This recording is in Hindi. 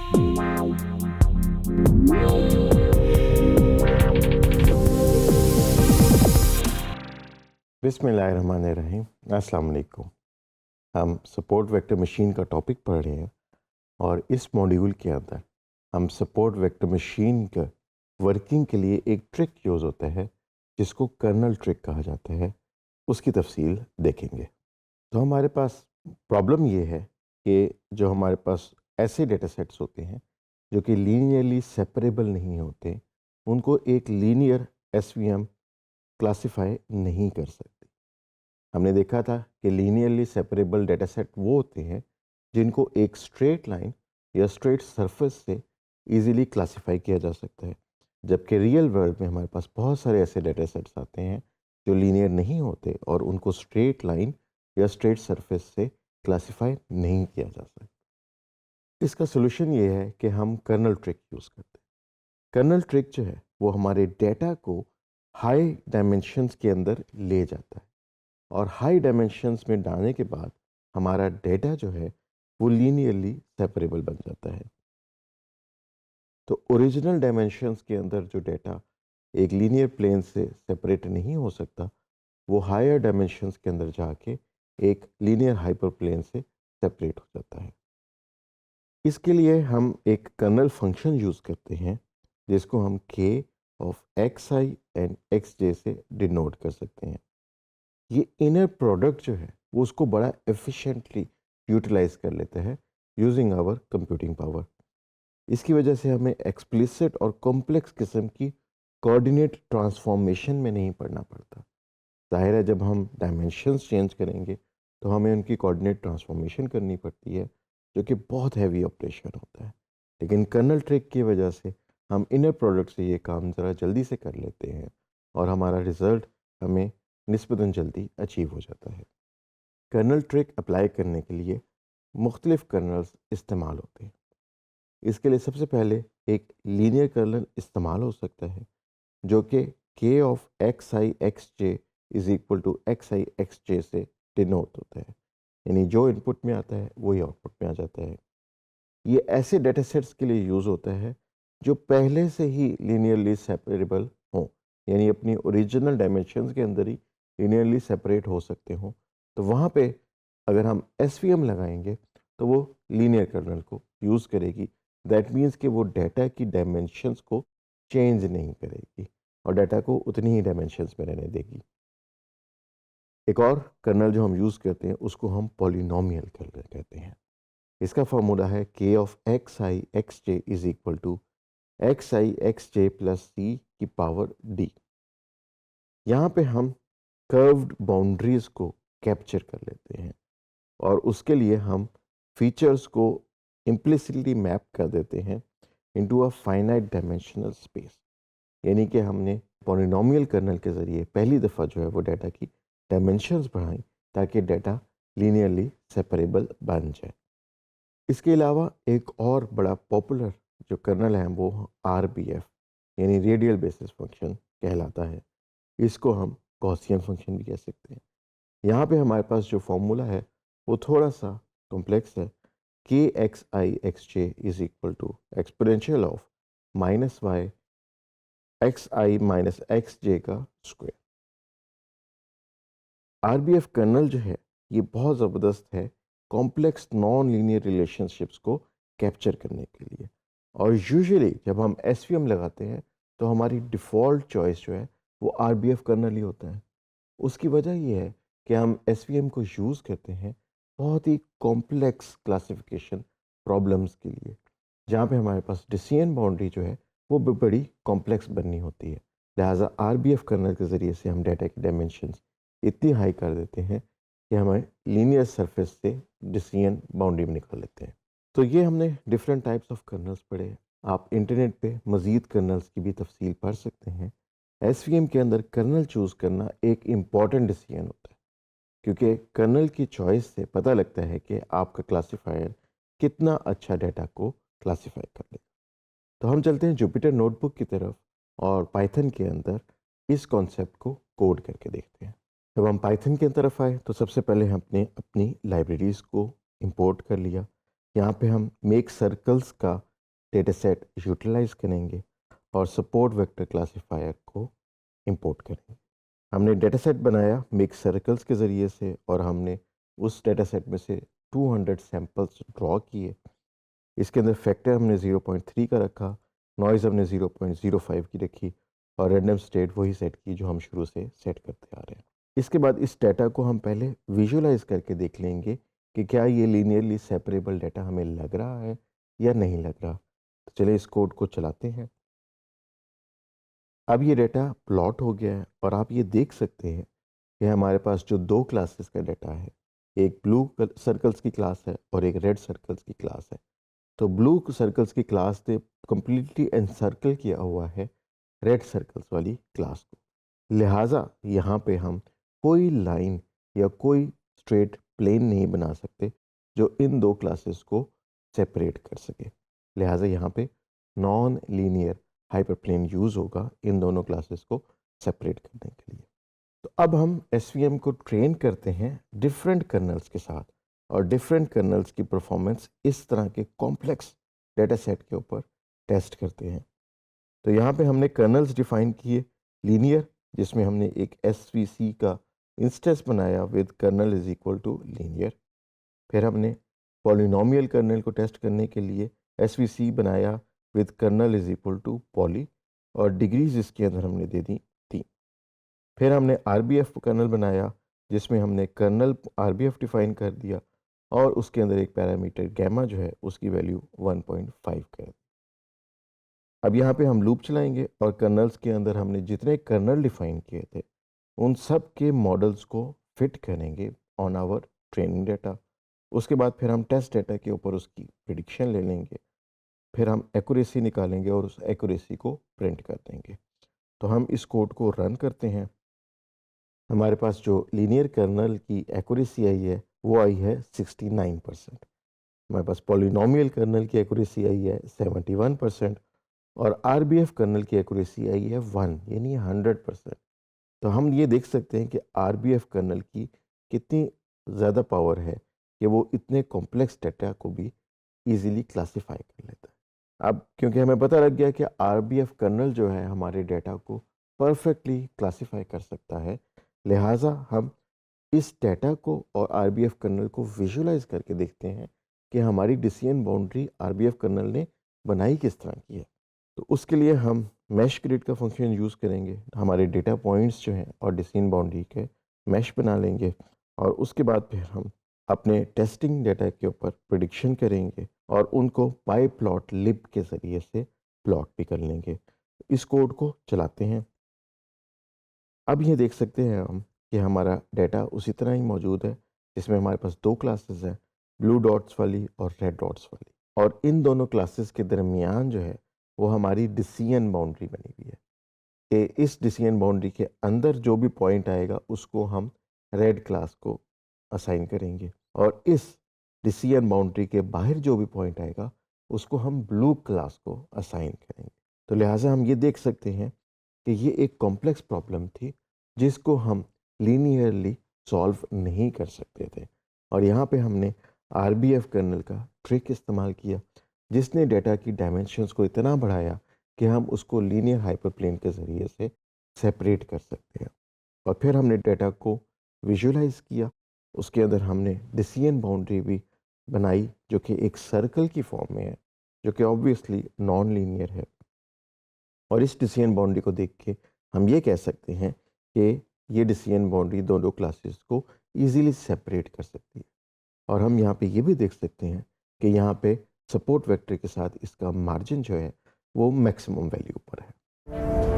बिस्मिल्लाहिर्रहमानिर्रहीम। अस्सलाम वालेकुम। हम सपोर्ट वेक्टर मशीन का टॉपिक पढ़ रहे हैं और इस मॉड्यूल के अंदर हम सपोर्ट वेक्टर मशीन का वर्किंग के लिए एक ट्रिक यूज़ होता है जिसको कर्नल ट्रिक कहा जाता है, उसकी तफसील देखेंगे। तो हमारे पास प्रॉब्लम ये है कि जो हमारे पास ऐसे डेटा सेट्स होते हैं जो कि लीनियरली सेपरेबल नहीं होते, उनको एक लीनियर एसवीएम क्लासिफाई नहीं कर सकते। हमने देखा था कि लीनियरली सेपरेबल डेटा सेट वो होते हैं जिनको एक स्ट्रेट लाइन या स्ट्रेट सरफेस से इजीली क्लासिफाई किया जा सकता है, जबकि रियल वर्ल्ड में हमारे पास बहुत सारे ऐसे डेटा सेट्स आते हैं जो लीनियर नहीं होते और उनको स्ट्रेट लाइन या स्ट्रेट सरफेस से क्लासिफाई नहीं किया जा सकता। इसका सोल्यूशन ये है कि हम कर्नल ट्रिक यूज़ करते हैं। कर्नल ट्रिक जो है वो हमारे डेटा को हाई डायमेंशंस के अंदर ले जाता है और हाई डायमेंशंस में डालने के बाद हमारा डेटा जो है वो लीनियरली सेपरेबल बन जाता है। तो ओरिजिनल डायमेंशंस के अंदर जो डेटा एक लीनियर प्लेन से सेपरेट नहीं हो सकता, वो हायर डायमेंशंस के अंदर जाके एक लीनियर हाइपर प्लेन से सेपरेट हो जाता है। इसके लिए हम एक कर्नल फंक्शन यूज़ करते हैं जिसको हम k of xi and xj से डिनोट कर सकते हैं। ये इनर प्रोडक्ट जो है वो उसको बड़ा एफिशिएंटली यूटिलाइज कर लेते हैं यूजिंग आवर कंप्यूटिंग पावर। इसकी वजह से हमें एक्सप्लिसिट और कॉम्प्लेक्स किस्म की कोऑर्डिनेट ट्रांसफॉर्मेशन में नहीं पड़ना पड़ता। जाहिर है जब हम डायमेंशंस चेंज करेंगे तो हमें उनकी कोऑर्डिनेट ट्रांसफॉर्मेशन करनी पड़ती है, जो कि बहुत हैवी ऑपरेशन होता है। लेकिन कर्नल ट्रिक की वजह से हम इनर प्रोडक्ट से ये काम ज़रा जल्दी से कर लेते हैं और हमारा रिज़ल्ट हमें निस्बतन जल्दी अचीव हो जाता है। कर्नल ट्रिक अप्लाई करने के लिए मुख्तलिफ कर्नल्स इस्तेमाल होते हैं। इसके लिए सबसे पहले एक लीनियर कर्नल इस्तेमाल हो सकता है जो कि k of xi xj is equal to xi xj से डिनोट होता है, यानी जो इनपुट में आता है वही आउटपुट में आ जाता है। ये ऐसे डेटा सेट्स के लिए यूज़ होता है जो पहले से ही लीनियरली सेपरेबल हों, यानी अपनी ओरिजिनल डायमेंशंस के अंदर ही लीनियरली सेपरेट हो सकते हों। तो वहाँ पे अगर हम एसवीएम लगाएंगे तो वो लीनियर कर्नल को यूज़ करेगी। दैट मीन्स कि वो डाटा की डायमेंशंस को चेंज नहीं करेगी और डाटा को उतनी ही डायमेंशंस में रहने देगी। एक और कर्नल जो हम यूज़ करते हैं उसको हम पॉलिनोमियल कर्नल कहते हैं। इसका फार्मूला है k of xi xj is equal to xi xj plus c की पावर d। यहाँ पे हम कर्व्ड बाउंड्रीज को कैप्चर कर लेते हैं और उसके लिए हम फीचर्स को इम्प्लिसिटली मैप कर देते हैं into a finite dimensional space, यानी कि हमने पॉलिनोमियल कर्नल के ज़रिए पहली दफ़ा जो है वो डाटा की डायमेंशंस बढ़ाई ताकि डाटा लीनियरली सेपरेबल बन जाए। इसके अलावा एक और बड़ा पॉपुलर जो कर्नल है वो RBF यानी रेडियल बेसिस फंक्शन कहलाता है। इसको हम गॉसियन फंक्शन भी कह सकते हैं। यहाँ पे हमारे पास जो फॉर्मूला है वो थोड़ा सा कॉम्प्लेक्स है। kxi xj is equal to exponential of minus y xi minus xj का स्क्वायर। RBF कर्नल जो है ये बहुत ज़बरदस्त है कॉम्प्लेक्स नॉन लीनियर रिलेशनशिप्स को कैप्चर करने के लिए। और यूजुअली जब हम एसवीएम लगाते हैं तो हमारी डिफ़ॉल्ट चॉइस जो है वो RBF कर्नल ही होता है। उसकी वजह ये है कि हम एसवीएम को यूज़ करते हैं बहुत ही कॉम्प्लेक्स क्लासिफिकेशन प्रॉब्लम्स के लिए, जहाँ पे हमारे पास डिसीजन बाउंड्री जो है वो भी बड़ी कॉम्प्लेक्स बननी होती है। लिहाजा RBF कर्नल के ज़रिए से हम डाटा की डायमेंशंस इतनी हाई कर देते हैं कि हमें लीनियर सरफेस से डिसीजन बाउंड्री में निकाल लेते हैं। तो ये हमने डिफरेंट टाइप्स ऑफ कर्नल्स पढ़े। आप इंटरनेट पे मज़ीद कर्नल्स की भी तफसील पढ़ सकते हैं। एसवीएम के अंदर कर्नल चूज़ करना एक इम्पॉर्टेंट डिसीजन होता है, क्योंकि कर्नल की चॉइस से पता लगता है कि आपका क्लासिफायर कितना अच्छा डाटा को क्लासिफाई कर लेगा। तो हम चलते हैं जुपिटर नोटबुक की तरफ और पाइथन के अंदर इस कॉन्सेप्ट को कोड करके देखते हैं। जब हम पाइथन की तरफ आए तो सबसे पहले हमने अपनी लाइब्रेरीज़ को इंपोर्ट कर लिया। यहाँ पे हम मेक सर्कल्स का डेटा सेट यूटिलाइज करेंगे और सपोर्ट वेक्टर क्लासीफायर को इंपोर्ट करेंगे। हमने डेटा सेट बनाया मिक्स सर्कल्स के ज़रिए से और हमने उस डेटा सेट में से 200 सैम्पल्स ड्रॉ किए। इसके अंदर फैक्टर हमने 0.3 का रखा, नॉइज़ हमने 0.05 की रखी और रैंडम स्टेट वही सेट की जो हम शुरू से सेट करते आ रहे हैं। इसके बाद इस डाटा को हम पहले विजुलाइज करके देख लेंगे कि क्या ये लीनियरली सेपरेबल डाटा हमें लग रहा है या नहीं लग रहा। तो चलिए इस कोड को चलाते हैं। अब ये डाटा प्लॉट हो गया है और आप ये देख सकते हैं कि हमारे पास जो दो क्लासेस का डाटा है, एक ब्लू सर्कल्स की क्लास है और एक रेड सर्कल्स की क्लास है। तो ब्लू सर्कल्स की क्लास ने कम्प्लीटली एनसर्कल किया हुआ है रेड सर्कल्स वाली क्लास को। लिहाजा यहाँ पे हम कोई लाइन या कोई स्ट्रेट प्लेन नहीं बना सकते जो इन दो क्लासेस को सेपरेट कर सके। लिहाजा यहाँ पे नॉन लीनियर हाइपरप्लेन यूज़ होगा इन दोनों क्लासेस को सेपरेट करने के लिए। तो अब हम एसवीएम को ट्रेन करते हैं डिफरेंट कर्नल्स के साथ और डिफरेंट कर्नल्स की परफॉर्मेंस इस तरह के कॉम्प्लेक्स डेटा सेट के ऊपर टेस्ट करते हैं। तो यहाँ पे हमने कर्नल्स डिफाइन किए लीनियर, जिसमें हमने एक एसवीसी का इंस्टेंस बनाया with kernel is equal to linear. फिर हमने पॉलिनोमियल कर्नल को टेस्ट करने के लिए एसवीसी बनाया with kernel is equal to poly और डिग्रीज इसके अंदर हमने दे दी 3। फिर हमने आरबीएफ कर्नल बनाया जिसमें हमने कर्नल आरबीएफ डिफाइन कर दिया और उसके अंदर एक पैरामीटर गैमा जो है उसकी वैल्यू 1.5 कर दी। अब यहाँ पे हम लूप चलाएंगे और कर्नल्स के अंदर हमने जितने कर्नल डिफाइन किए थे उन सब के मॉडल्स को फिट करेंगे ऑन आवर ट्रेनिंग डाटा। उसके बाद फिर हम टेस्ट डाटा के ऊपर उसकी प्रिडिक्शन ले लेंगे, फिर हम एक्यूरेसी निकालेंगे और उस एक्यूरेसी को प्रिंट कर देंगे। तो हम इस कोड को रन करते हैं। हमारे पास जो लीनियर कर्नल की एक्यूरेसी आई है वो आई है 69%। हमारे पास पॉलिनोमियल कर्नल की एक्यूरेसी आई है 71% और आरबीएफ कर्नल की एक्यूरेसी आई है 1 यानी 100%। तो हम ये देख सकते हैं कि आरबीएफ कर्नल की कितनी ज़्यादा पावर है कि वो इतने कॉम्प्लेक्स डाटा को भी इजीली क्लासिफाई कर लेता है। अब क्योंकि हमें पता लग गया कि आरबीएफ कर्नल जो है हमारे डाटा को परफेक्टली क्लासिफाई कर सकता है, लिहाजा हम इस डाटा को और आरबीएफ कर्नल को विजुलाइज करके देखते हैं कि हमारी डिसीजन बाउंड्री आरबीएफ कर्नल ने बनाई किस तरह की है। तो उसके लिए हम मैश ग्रिड का फंक्शन यूज़ करेंगे। हमारे डेटा पॉइंट्स जो हैं और डिसीजन बाउंड्री के मैश बना लेंगे और उसके बाद फिर हम अपने टेस्टिंग डेटा के ऊपर प्रिडिक्शन करेंगे और उनको पाई प्लॉट लिब के ज़रिए से प्लॉट भी कर लेंगे। इस कोड को चलाते हैं। अब ये देख सकते हैं हम कि हमारा डेटा उसी तरह ही मौजूद है जिसमें हमारे पास दो क्लासेस हैं, ब्लू डॉट्स वाली और रेड डॉट्स वाली, और इन दोनों क्लासेस के दरमियान जो है वो हमारी डिसीजन बाउंड्री बनी हुई है कि इस डिसीजन बाउंड्री के अंदर जो भी पॉइंट आएगा उसको हम रेड क्लास को असाइन करेंगे और इस डिसीजन बाउंड्री के बाहर जो भी पॉइंट आएगा उसको हम ब्लू क्लास को असाइन करेंगे। तो लिहाजा हम ये देख सकते हैं कि ये एक कॉम्प्लेक्स प्रॉब्लम थी जिसको हम लीनियरली सॉल्व नहीं कर सकते थे और यहाँ पे हमने आरबीएफ कर्नल का ट्रिक इस्तेमाल किया जिसने डाटा की डायमेंशंस को इतना बढ़ाया कि हम उसको लीनियर हाइपरप्लेन के ज़रिए से सेपरेट कर सकते हैं। और फिर हमने डाटा को विजुलाइज किया, उसके अंदर हमने डिसीजन बाउंड्री भी बनाई जो कि एक सर्कल की फॉर्म में है, जो कि ऑब्वियसली नॉन लीनियर है। और इस डिसीजन बाउंड्री को देख के हम ये कह सकते हैं कि ये डिसीजन बाउंड्री दोनों क्लासेस को ईजीली सेपरेट कर सकती है। और हम यहाँ पे ये भी देख सकते हैं कि यहाँ पे सपोर्ट वेक्टर के साथ इसका मार्जिन जो है वो मैक्सिमम वैल्यू पर है।